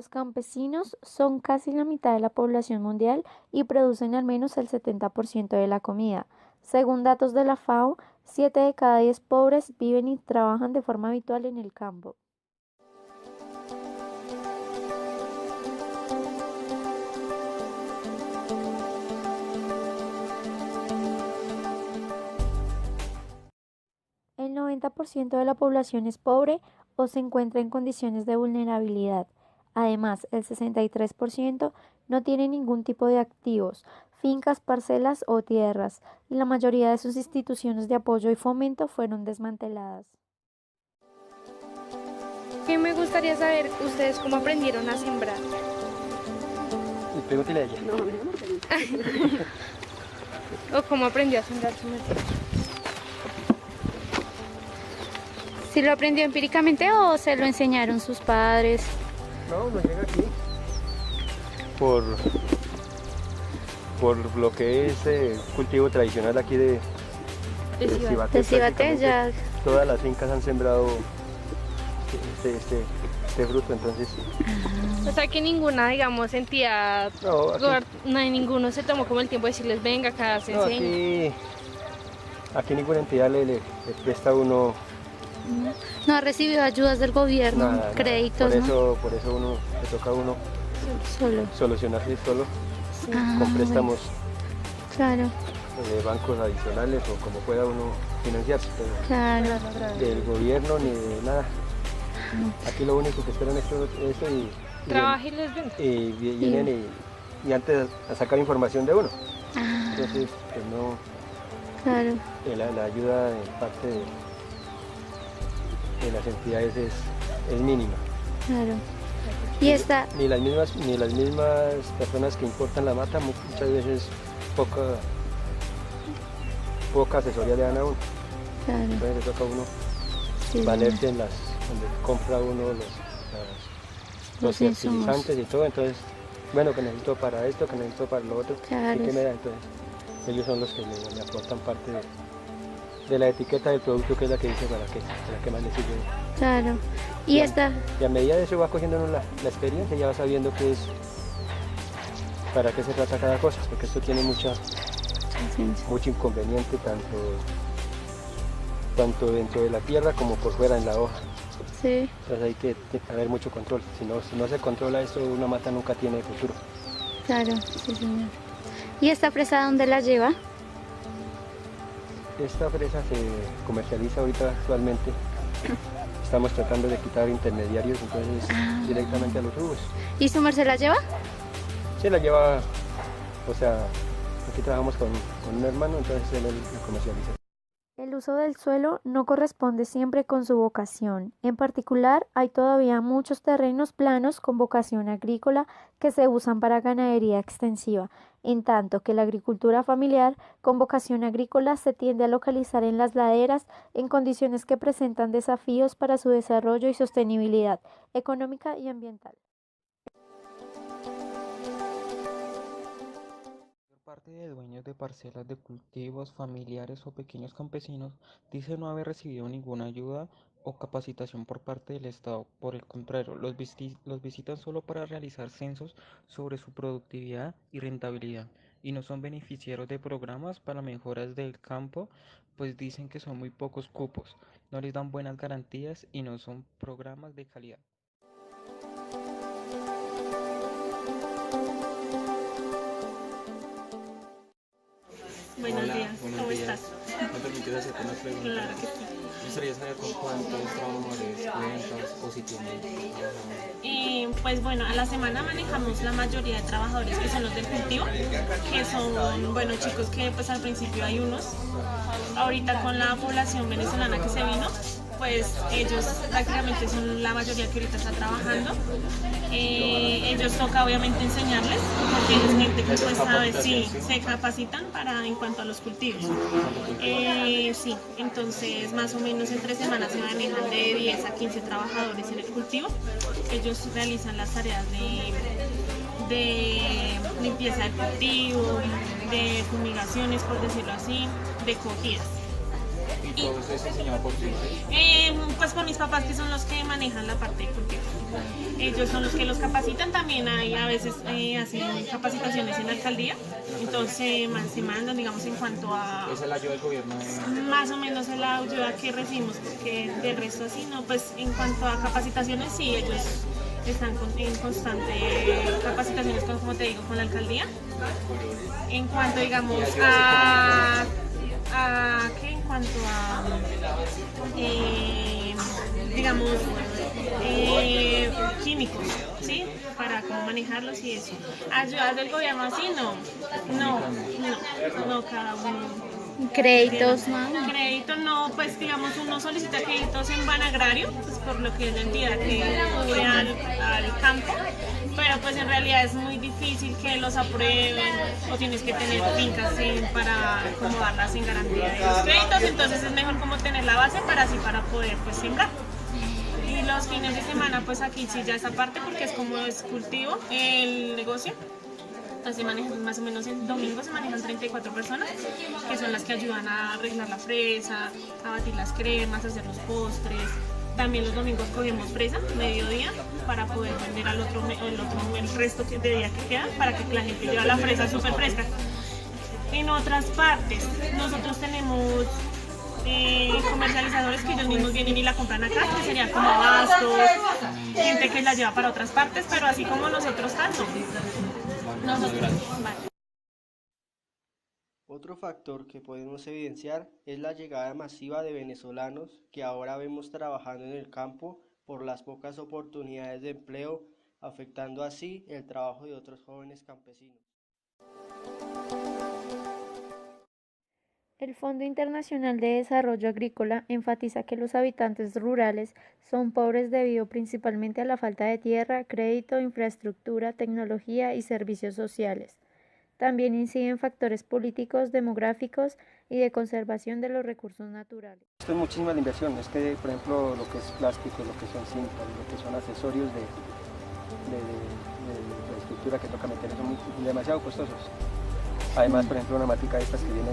Los campesinos son casi la mitad de la población mundial y producen al menos el 70% de la comida. Según datos de la FAO, 7 de cada 10 pobres viven y trabajan de forma habitual en el campo. El 90% de la población es pobre o se encuentra en condiciones de vulnerabilidad. Además, el 63% no tiene ningún tipo de activos, fincas, parcelas o tierras, y la mayoría de sus instituciones de apoyo y fomento fueron desmanteladas. ¿Qué me gustaría saber ustedes cómo aprendieron a sembrar? Y pregúntale a ella. No, yo no pregunto. ¿O cómo aprendió a sembrar su merced? ¿Sí lo aprendió empíricamente o se lo enseñaron sus padres? No, no llega aquí. Por lo que es cultivo tradicional aquí de Cibaté. De Cibaté ya. Todas las fincas han sembrado este fruto, entonces O sea que ninguna, digamos, entidad, no, ninguno se tomó como el tiempo de decirles, venga, acá se no, enseña. aquí ninguna entidad le presta a uno No ha recibido ayudas del gobierno, nada. créditos, Por eso le toca a uno Solo. solucionarse solo con Bueno, préstamos claro, de bancos adicionales o como pueda uno financiarse, pero claro. del gobierno ni de nada. Aquí lo único que esperan es eso Trabaja y les ven. y vienen y antes a sacar información de uno. Ah, Entonces, pues no, claro, la ayuda de parte de las entidades es mínima. claro. Y esta, Ni las mismas personas que importan la mata muchas veces poca asesoría le dan a uno. claro, Entonces le toca a uno sí, valerse en donde compra uno los insumos. fertilizantes y todo. Entonces, bueno, que necesito para esto, que necesito para lo otro, Claro. ¿y qué me da? Entonces, ellos son los que me aportan parte de la etiqueta del producto, que es la que dice para qué más le sirve. Claro. Y esta, Y a medida de eso va cogiendo uno la experiencia, ya va sabiendo para qué se trata cada cosa, porque esto tiene mucho inconveniente tanto dentro de la tierra como por fuera en la hoja. sí, Entonces hay que haber mucho control. Si no se controla esto, una mata nunca tiene futuro. claro, sí, señor. ¿Y esta fresa dónde la lleva? Esta fresa se comercializa ahorita actualmente. Estamos tratando de quitar intermediarios, entonces directamente a los jugos. ¿Y su merced la lleva? Se la lleva, o sea, aquí trabajamos con un hermano, entonces él la comercializa. El uso del suelo no corresponde siempre con su vocación. En particular, hay todavía muchos terrenos planos con vocación agrícola que se usan para ganadería extensiva, en tanto que la agricultura familiar con vocación agrícola se tiende a localizar en las laderas en condiciones que presentan desafíos para su desarrollo y sostenibilidad económica y ambiental. Parte de dueños de parcelas de cultivos familiares o pequeños campesinos dice no haber recibido ninguna ayuda o capacitación por parte del Estado. Por el contrario, los visitan solo para realizar censos sobre su productividad y rentabilidad y no son beneficiarios de programas para mejoras del campo, pues dicen que son muy pocos cupos, no les dan buenas garantías y no son programas de calidad. Buenos Hola, días, buenos ¿cómo días. estás? ¿Me permites hacerte unas preguntas? Claro que sí. Me gustaría saber con cuántos trabajadores cuentas o si tienes trabajadores. Pues bueno, a la semana manejamos la mayoría de trabajadores que son los del cultivo, que son, bueno, chicos que pues al principio hay unos. Ahorita con la población venezolana que se vino, pues ellos prácticamente son la mayoría que ahorita está trabajando. Ellos toca obviamente enseñarles, porque es gente que pues sabe, sí, se capacitan en cuanto a los cultivos. Sí, entonces más o menos entre semanas se manejan de 10 a 15 trabajadores en el cultivo. Ellos realizan las tareas de limpieza del cultivo, de fumigaciones, por decirlo así, de cogidas. ¿Y todo eso es enseñado por ti? Pues por mis papás, que son los que manejan la parte de cultivo. ellos son los que los capacitan. También hay a veces hacen capacitaciones en la alcaldía, entonces se mandan, digamos, en cuanto a... ¿Esa es la ayuda del gobierno? Más o menos es la ayuda que recibimos, porque del resto así no, pues en cuanto a capacitaciones sí, ellos están en constante capacitaciones, como te digo, con la alcaldía. En cuanto, digamos, en cuanto a digamos, químicos, ¿sí? Para cómo manejarlos y eso. Ayudas del gobierno así, no, cada uno. Créditos, ¿no? Crédito no, pues digamos, uno solicita créditos en Banagrario, pues por lo que es la entidad que cubre al campo, pero pues en realidad es muy difícil que los aprueben o tienes que tener fincas para acomodarlas en garantía de los créditos, entonces es mejor como tener la base para poder pues sembrar. Y los fines de semana pues aquí sí ya esa parte, porque es como es cultivo el negocio. Entonces manejan más o menos el domingo, se manejan 34 personas, que son las que ayudan a arreglar la fresa, a batir las cremas, a hacer los postres. También los domingos cogemos fresa, mediodía, para poder vender el resto de día que queda, para que la gente lleve la fresa súper fresca. En otras partes, nosotros tenemos comercializadores que ellos mismos vienen y la compran acá, que sería como Abastos, gente que la lleva para otras partes, pero así como nosotros tanto. Otro factor que podemos evidenciar es la llegada masiva de venezolanos que ahora vemos trabajando en el campo por las pocas oportunidades de empleo, afectando así el trabajo de otros jóvenes campesinos. El Fondo Internacional de Desarrollo Agrícola enfatiza que los habitantes rurales son pobres debido principalmente a la falta de tierra, crédito, infraestructura, tecnología y servicios sociales. También inciden factores políticos, demográficos y de conservación de los recursos naturales. Esto es muchísima la inversión, es que por ejemplo lo que es plástico, lo que son cintas, lo que son accesorios de infraestructura que toca meter son demasiado costosos. Además, por ejemplo, una matica de estas que viene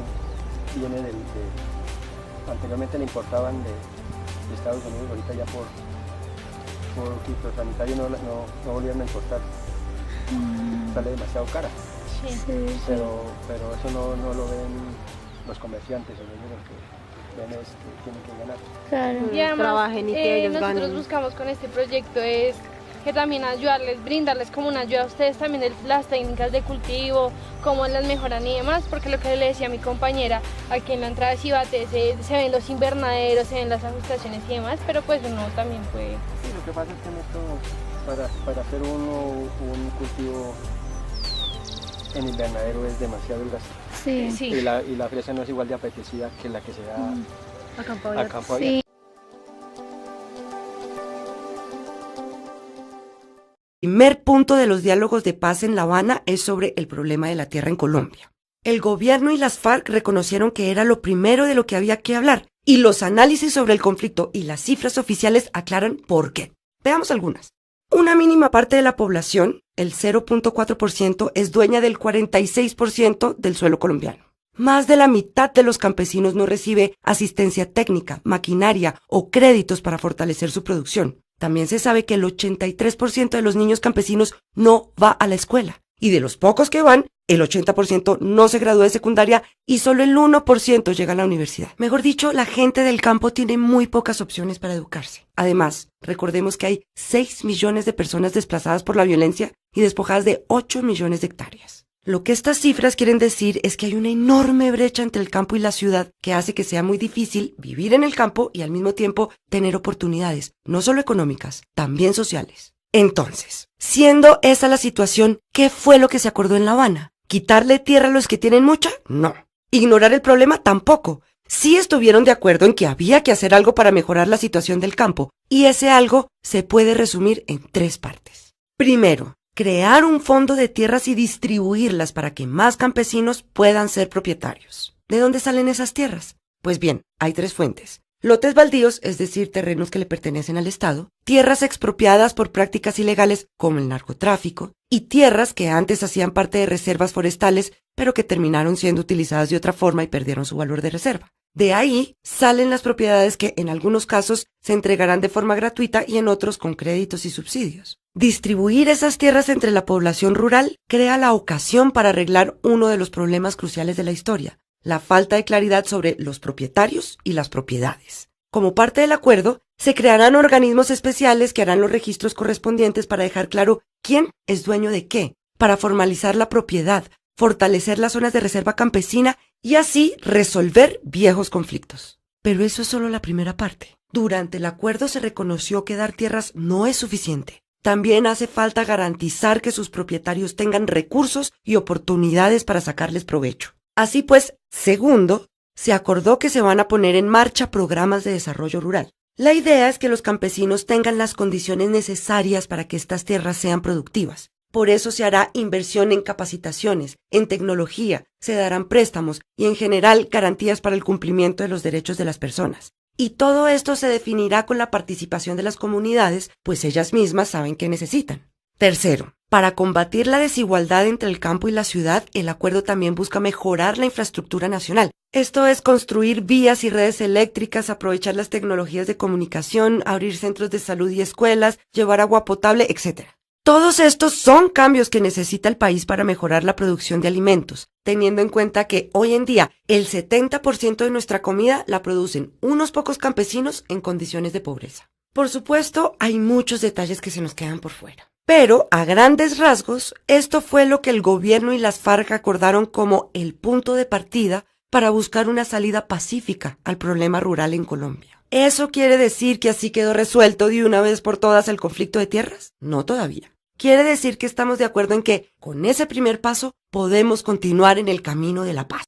anteriormente la importaban de Estados Unidos, ahorita ya por fitosanitario no volvieron a importar, sale demasiado cara. Sí. Pero eso no lo ven los comerciantes, o los que ven es que tienen que ganar. Claro. Y además, trabajen y que ellos nosotros ganen. buscamos con este proyecto es que también ayudarles, brindarles como una ayuda a ustedes también las técnicas de cultivo, cómo las mejoran y demás, porque lo que le decía a mi compañera, aquí en la entrada de Cibate se ven los invernaderos, se ven las ajustaciones y demás, pero pues uno también puede... Sí, lo que pasa es que en esto, para hacer un cultivo en invernadero es demasiado el gasto. Sí. Sí. Y la fresa no es igual de apetecida que la que se da A campo a abierto. campo abierto. El primer punto de los diálogos de paz en La Habana es sobre el problema de la tierra en Colombia. El gobierno y las FARC reconocieron que era lo primero de lo que había que hablar, y los análisis sobre el conflicto y las cifras oficiales aclaran por qué. Veamos algunas. Una mínima parte de la población, el 0.4%, es dueña del 46% del suelo colombiano. Más de la mitad de los campesinos no recibe asistencia técnica, maquinaria o créditos para fortalecer su producción. También se sabe que el 83% de los niños campesinos no va a la escuela. Y de los pocos que van, el 80% no se gradúa de secundaria y solo el 1% llega a la universidad. Mejor dicho, la gente del campo tiene muy pocas opciones para educarse. Además, recordemos que hay 6 millones de personas desplazadas por la violencia y despojadas de 8 millones de hectáreas. Lo que estas cifras quieren decir es que hay una enorme brecha entre el campo y la ciudad que hace que sea muy difícil vivir en el campo y al mismo tiempo tener oportunidades, no solo económicas, también sociales. Entonces, siendo esa la situación, ¿qué fue lo que se acordó en La Habana? ¿Quitarle tierra a los que tienen mucha? No. ¿Ignorar el problema? Tampoco. Sí estuvieron de acuerdo en que había que hacer algo para mejorar la situación del campo, y ese algo se puede resumir en 3 partes. Primero, crear un fondo de tierras y distribuirlas para que más campesinos puedan ser propietarios. ¿De dónde salen esas tierras? Pues bien, hay 3 fuentes. Lotes baldíos, es decir, terrenos que le pertenecen al Estado, tierras expropiadas por prácticas ilegales como el narcotráfico, y tierras que antes hacían parte de reservas forestales, pero que terminaron siendo utilizadas de otra forma y perdieron su valor de reserva. De ahí salen las propiedades que en algunos casos se entregarán de forma gratuita y en otros con créditos y subsidios. Distribuir esas tierras entre la población rural crea la ocasión para arreglar uno de los problemas cruciales de la historia, la falta de claridad sobre los propietarios y las propiedades. Como parte del acuerdo, se crearán organismos especiales que harán los registros correspondientes para dejar claro quién es dueño de qué, para formalizar la propiedad, fortalecer las zonas de reserva campesina y así resolver viejos conflictos. Pero eso es solo la primera parte. Durante el acuerdo se reconoció que dar tierras no es suficiente. También hace falta garantizar que sus propietarios tengan recursos y oportunidades para sacarles provecho. Así pues, segundo, se acordó que se van a poner en marcha programas de desarrollo rural. La idea es que los campesinos tengan las condiciones necesarias para que estas tierras sean productivas. Por eso se hará inversión en capacitaciones, en tecnología, se darán préstamos y en general garantías para el cumplimiento de los derechos de las personas. Y todo esto se definirá con la participación de las comunidades, pues ellas mismas saben qué necesitan. Tercero, para combatir la desigualdad entre el campo y la ciudad, el acuerdo también busca mejorar la infraestructura nacional. Esto es construir vías y redes eléctricas, aprovechar las tecnologías de comunicación, abrir centros de salud y escuelas, llevar agua potable, etc. Todos estos son cambios que necesita el país para mejorar la producción de alimentos, teniendo en cuenta que hoy en día el 70% de nuestra comida la producen unos pocos campesinos en condiciones de pobreza. Por supuesto, hay muchos detalles que se nos quedan por fuera. Pero, a grandes rasgos, esto fue lo que el gobierno y las FARC acordaron como el punto de partida para buscar una salida pacífica al problema rural en Colombia. ¿Eso quiere decir que así quedó resuelto de una vez por todas el conflicto de tierras? No todavía. Quiere decir que estamos de acuerdo en que, con ese primer paso, podemos continuar en el camino de la paz.